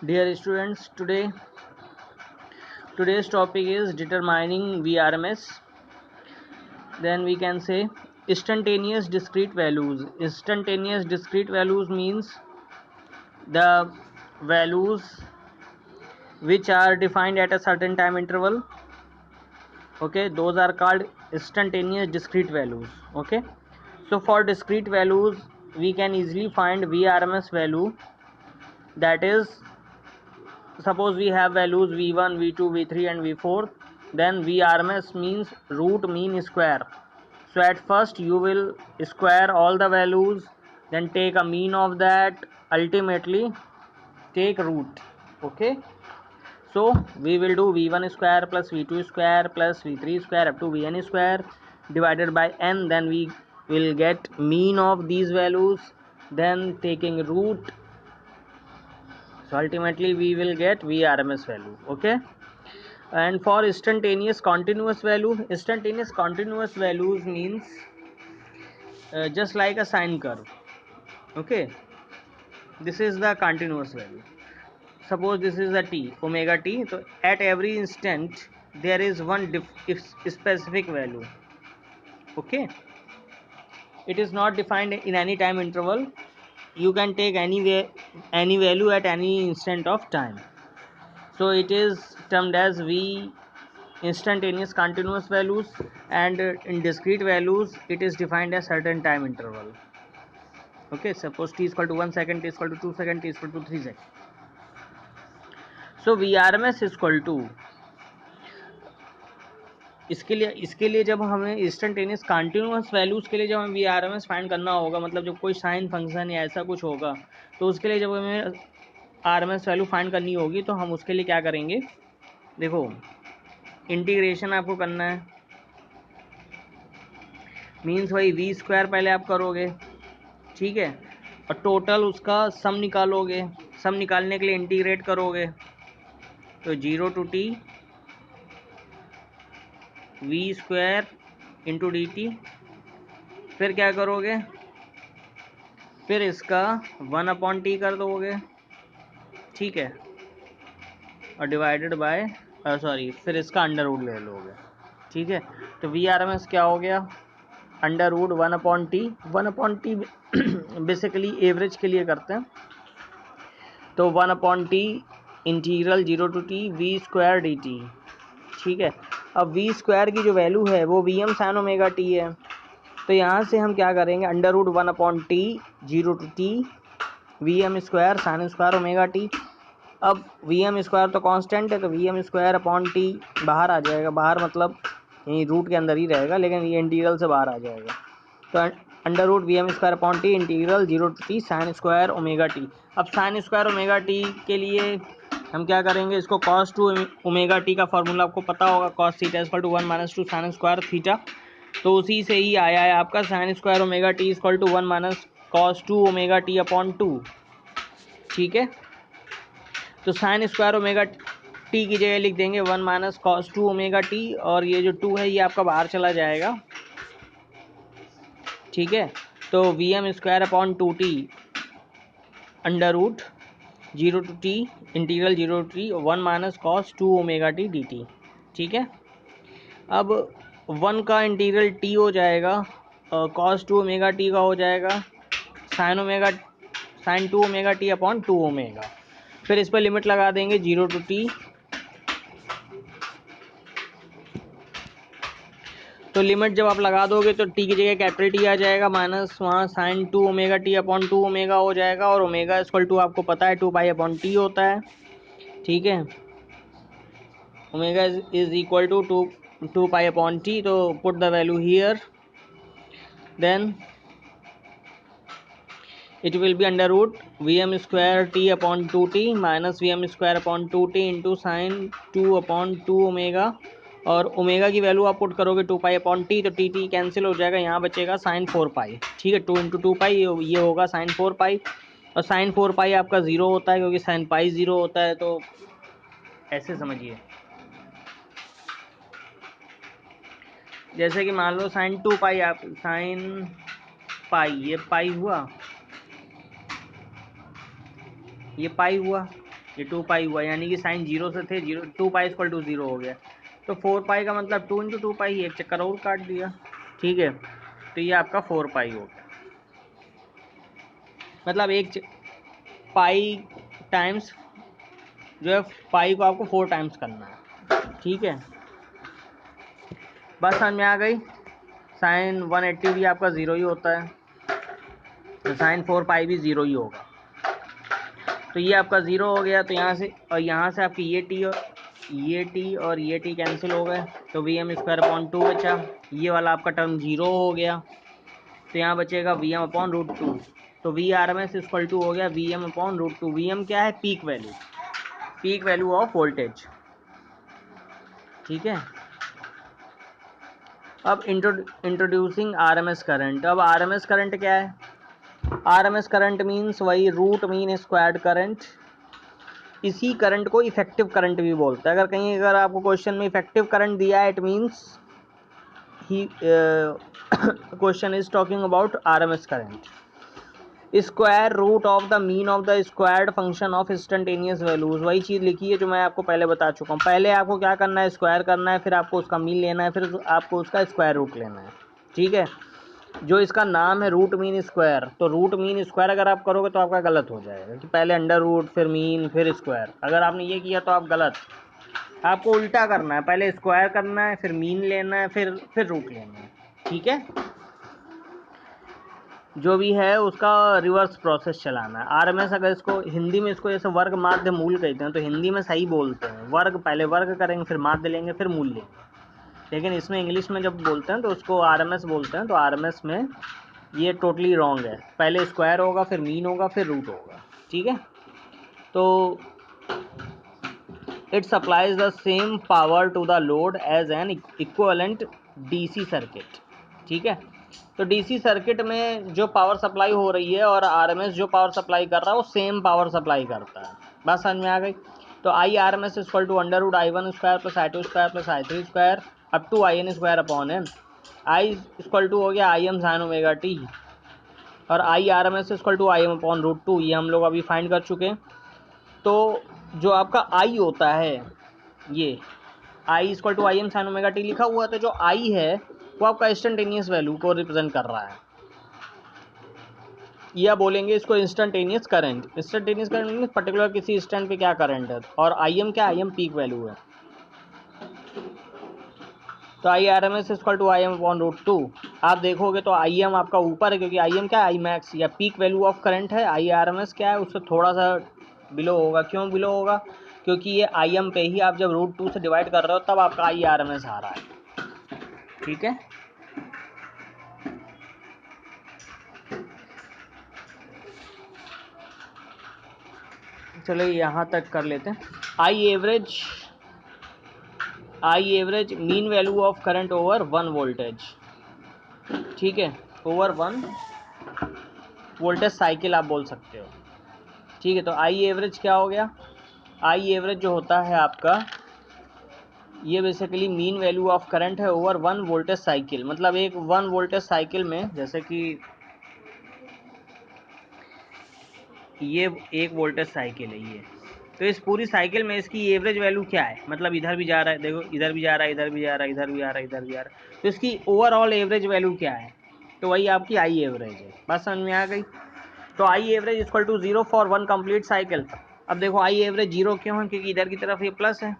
Dear students, today's topic is determining VRMS. Then we can say instantaneous discrete values. Instantaneous discrete values means the values which are defined at a certain time interval. Okay, those are called instantaneous discrete values. Okay, so for discrete values we can easily find VRMS value, that is, suppose we have values v1, v2, v3 and v4, then VRMS means root mean square. So at first you will square all the values, then take a mean of that, ultimately take root. Okay, so we will do v1 square plus v2 square plus v3 square up to vn square divided by n, then we will get mean of these values, then taking root, so ultimately we will get VRMS value. Okay, and for instantaneous continuous values means just like a sine curve. Okay, this is the continuous value. Suppose this is a t, omega t, so at every instant there is one specific value. Okay, it is not defined in any time interval, you can take any value at any instant of time, so it is termed as V instantaneous continuous values, and in discrete values it is defined as certain time interval. Okay, suppose t is equal to 1 second, t is equal to 2 second, t is equal to 3 second. So VRMS is equal to, इसके लिए जब हमें instantaneous continuous values के लिए जब हमें VRMS find करना होगा, मतलब जब कोई साइन फंक्शन या ऐसा कुछ होगा, तो उसके लिए जब हमें RMS वैल्यू फाइंड करनी होगी तो हम उसके लिए क्या करेंगे, देखो इंटीग्रेशन आपको करना है, मीन्स वही वी स्क्वायर पहले आप करोगे, ठीक है, और टोटल उसका सम निकालोगे, सम निकालने के लिए इंटीग्रेट करोगे, तो 0 to t v square into d t, फिर क्या करोगे, फिर इसका 1/t कर दोगे, ठीक है, और डिवाइडेड बाय फिर इसका अंडर रूट ले लोगे, ठीक है, तो VRMS क्या हो गया, under root 1/t basically average के लिए करते हैं, तो 1/t integral 0 to t v square d T, ठीक है। अब वी स्क्वायर की जो वैल्यू है वो Vm sin ओमेगा टी है, तो यहाँ से हम क्या करेंगे, under root 1/t 0 to t Vm square sine square omega t. अब Vm स्क्वायर तो कांस्टेंट है, तो Vm स्क्वायर अपॉन टी बाहर आ जाएगा, बाहर मतलब यहीं रूट के अंदर ही रहेगा, लेकिन ये इंटीग्रल से बाहर आ जाएगा, तो under root Vm square upon T integral 0 to t sine square omega t. अब साइन स्क्वायर ओमेगा टी के लिए हम क्या करेंगे, इसको cos 2 ओमेगा टी का फॉर्मूला आपको पता होगा, cos theta equal to 1 - 2 sine square theta, तो उसी से ही आया है आपका sine square omega t equal to 1 - cos 2 omega t upon 2, ठीक है। तो साइन स्क्वायर ओमेगा टी की जगह लिख देंगे 1 - cos 2 ओमेगा टी, और ये जो 2 है ये आपका बाहर चला जाएगा, ठीक है। तो Vm square upon 2t under root 0 to t integral 0 to t 1 - cos 2 omega T D T, ठीक है। अब 1 का इंटीग्रल t हो जाएगा, cos 2 ओमेगा टी का हो जाएगा sine 2 omega t upon 2 omega, फिर इस पर लिमिट लगा देंगे 0 to t, तो लिमिट जब आप लगा दोगे तो t की जगह कैपिटल टी आ जाएगा, माइनस वहाँ sine 2 omega t upon 2 omega हो जाएगा, और ओमेगा इक्वल टू आपको पता है 2 पाई अपॉन टी होता है, ठीक है। Omega is equal to 2 pi upon T, तो put the value here, then it will be under root Vm square t upon 2t minus Vm square upon 2t into sin 2 upon 2 omega, और omega की value आप put करोगे 2 pi upon T, तो T T cancel हो जाएगा, यहाँ बचेगा sign 4 पाई, ठीक है, 2 × 2 पाई ये होगा साइन 4 पाई, और साइन 4 पाई आपका 0 होता है क्योंकि साइन पाई 0 होता है, तो ऐसे समझिए, जैसे कि मान लो साइन 2 पाई, आप साइन पाई, ये पाई हुआ, ये पाई हुआ, ये 2 पाई हुआ, यानी कि साइन जीरो से थे, 2 पाई इक्वल टू 0 हो गया। तो 4 पाई का मतलब 2 इंटू 2 पाई, एक चक्कर और काट दिया। ठीक है, तो ये आपका 4 पाई हो गया। मतलब एक पाई टाइम्स जो है पाई को आपको 4 टाइम्स करना है। ठीक है, बस समझ में आ गई। साइन 180 भी आपका 0 ही होता है, तो साइन 4 पाई भी 0 ही होगा। तो ये आपका 0 हो गया। तो यहाँ से और यहाँ से आपकी ये टी और ये टी कैंसिल हो गए, तो वी एम स्क्वायर अपॉन 2 बचा। ये वाला आपका टर्म 0 हो गया, तो यहाँ बचेगा वी एम अपॉन रूट 2। तो V R M S equal to हो गया V M upon root 2। V M क्या है? Peak value of voltage. ठीक है, अब introducing R M S current. अब आर एम एस करंट क्या है? R M S current means वही रूट मीन स्क्वायर्ड करंट। इसी करंट को इफेक्टिव करंट भी बोलते हैं। अगर आपको क्वेश्चन में इफेक्टिव करंट दिया है, इट मीन्स ही question is talking about RMS current. Square root of the mean of the squared function of instantaneous values. वही चीज़ लिखी है जो मैं आपको पहले बता चुका हूँ। पहले आपको क्या करना है? स्क्वायर करना है, फिर आपको उसका मीन लेना है, फिर आपको उसका स्क्वायर रूट लेना है। ठीक है, जो इसका नाम है रूट मीन स्क्वायर, तो रूट मीन स्क्वायर अगर आप करोगे तो आपका गलत हो जाएगा कि पहले अंडर रूट फिर मीन फिर स्क्वायर। अगर आपने ये किया तो आप गलत। आपको उल्टा करना है, पहले स्क्वायर करना है, फिर मीन लेना है, फिर रूट लेना है। ठीक है, जो भी है उसका रिवर्स प्रोसेस चलाना है। आरएमएस अगर इसको हिंदी में इसको जैसे वर्ग माध्य मूल कहते हैं, तो हिंदी में सही बोलते हैं वर्ग, पहले वर्ग करेंगे फिर माध्य लेंगे फिर मूल लेंगे। लेकिन इसमें इंग्लिश में जब बोलते हैं तो उसको आरएमएस बोलते हैं। तो आरएमएस में ये टोटली रॉन्ग है। पहले स्क्वायर होगा, फिर मीन होगा, फिर रूट होगा। ठीक है, तो it supplies the same power to the load as an equivalent DC circuit. ठीक है, तो डीसी सर्किट में जो पावर सप्लाई हो रही है और आरएमएस जो पावर सप्लाई कर रहा है वो सेम पावर सप्लाई करता है। बात समझ में आ गई? तो I R M S equal to under root I one square plus I two square plus I three square up to I N square upon N. I equal to हो गया I M sine omega T, और I R M S equal to I M upon root 2, ये हम लोग अभी find कर चुके हैं। तो जो आपका आई होता है, ये I equal to I M sine omega T लिखा हुआ, तो जो आई है वो आपका इंस्टेंटेनियस वैल्यू को रिप्रेजेंट कर रहा है, या बोलेंगे इसको instantaneous current. Instantaneous current mean particular किसी स्टैंड पे क्या करंट है, और आई एम क्या? आई एम पीक वैल्यू है। तो I R M S equal to I M upon root 2। आप देखोगे तो आई एम आपका ऊपर है, क्योंकि आई एम क्या है? आई मैक्स या पीक वैल्यू ऑफ करंट है। आई आर एम एस क्या है? उससे थोड़ा सा बिलो होगा। क्यों बिलो होगा? क्योंकि ये आई एम पे ही आप जब रूट 2 से डिवाइड कर रहे हो तब आपका आई आर एम एस आ रहा है। ठीक है, चलो यहाँ तक कर लेते हैं। I average mean value of current over 1 voltage. ठीक है, ओवर 1 वोल्टेज साइकिल आप बोल सकते हो। ठीक है, तो आई एवरेज क्या हो गया? आई एवरेज जो होता है आपका, ये basically mean value of current है ओवर 1 वोल्टेज साइकिल। मतलब एक 1 वोल्टेज साइकिल में, जैसे कि ये 1 वोल्टेज साइकिल है ये, तो इस पूरी साइकिल में इसकी एवरेज वैल्यू क्या है? मतलब इधर भी जा रहा है, देखो इधर भी जा रहा है, इधर भी जा रहा है, इधर भी आ रहा है, इधर भी आ रहा है, तो इसकी ओवरऑल एवरेज वैल्यू क्या है? तो वही आपकी आई एवरेज है। बात समझ में आ गई? तो I average equal to 0 for 1 complete cycle. अब देखो आई एवरेज 0 क्यों है? क्योंकि इधर की तरफ ये प्लस है,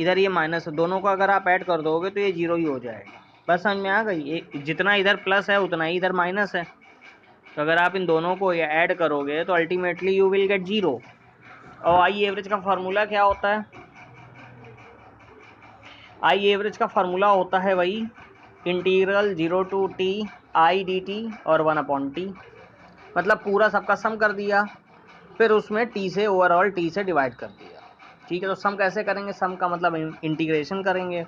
इधर ये माइनस है, दोनों को अगर आप ऐड कर दोगे तो ये 0 ही हो जाएगा। बस समझ में आ गई? जितना इधर प्लस है उतना ही इधर माइनस है, तो अगर आप इन दोनों को ऐड करोगे तो अल्टीमेटली यू विल गेट 0। और आई एवरेज का फार्मूला क्या होता है? आई एवरेज का फार्मूला होता है वही integral 0 to T I D T और 1 अपॉन टी। मतलब पूरा सबका सम कर दिया, फिर उसमें टी से ओवरऑल टी से डिवाइड कर दिया। ठीक है, तो सम कैसे करेंगे? सम का मतलब इंटीग्रेशन करेंगे।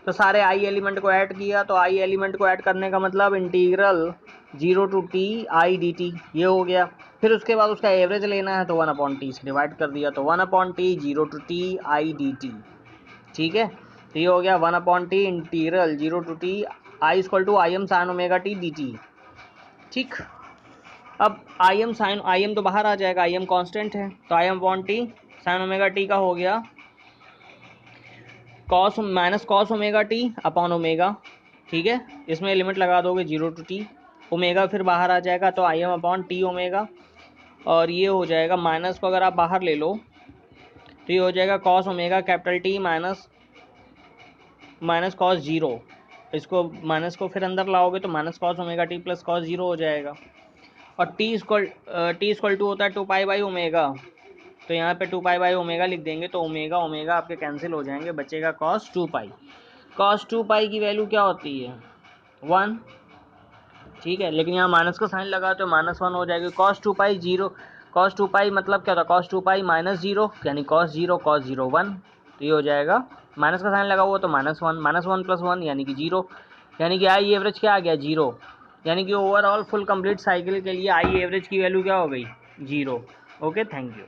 तो सारे आई एलिमेंट को ऐड किया, तो आई एलिमेंट को ऐड करने का मतलब integral 0 to T I D T, ये हो गया। फिर उसके बाद उसका एवरेज लेना है, तो 1 अपॉन टी से डिवाइड कर दिया, तो 1 upon T 0 to T I D T. ठीक है, तो ये हो गया 1 upon T integral 0 to T I equal to I M sine omega T D T. ठीक, अब आई एम तो बाहर आ जाएगा, आई एम कॉन्स्टेंट है, तो आई M upon T sign omega t का हो गया cos minus cos omega t upon omega, ठीक है। इसमें लिमिट लगा दोगे 0 to t, ओमेगा फिर बाहर आ जाएगा तो आई एम अपॉन टी ओमेगा, और ये हो जाएगा माइनस को अगर आप बाहर ले लो तो ये हो जाएगा cos omega capital T minus cos 0, इसको माइनस को फिर अंदर लाओगे तो minus cos omega T plus cos 0 हो जाएगा। और टी इक्वल टू होता है 2 पाई बाई ओमेगा, तो यहाँ पे 2 पाई बाई ओमेगा लिख देंगे तो ओमेगा ओमेगा आपके कैंसिल हो जाएंगे, बचेगा कॉस 2 पाई। कॉस 2 पाई की वैल्यू क्या होती है 1, ठीक है, लेकिन यहाँ माइनस का साइन लगा तो -1 हो जाएगी। कॉस 2 पाई 0, कॉस 2 पाई मतलब क्या था कॉस 2 पाई -0 यानी कॉस 0 1, तो ये हो जाएगा माइनस का साइन लगा हुआ तो -1 प्लस 1 यानी कि 0, यानी कि आई एवरेज क्या आ गया 0, यानी कि ओवरऑल फुल कंप्लीट साइकिल के लिए आई एवरेज की वैल्यू क्या हो गई 0। Okay, thank you.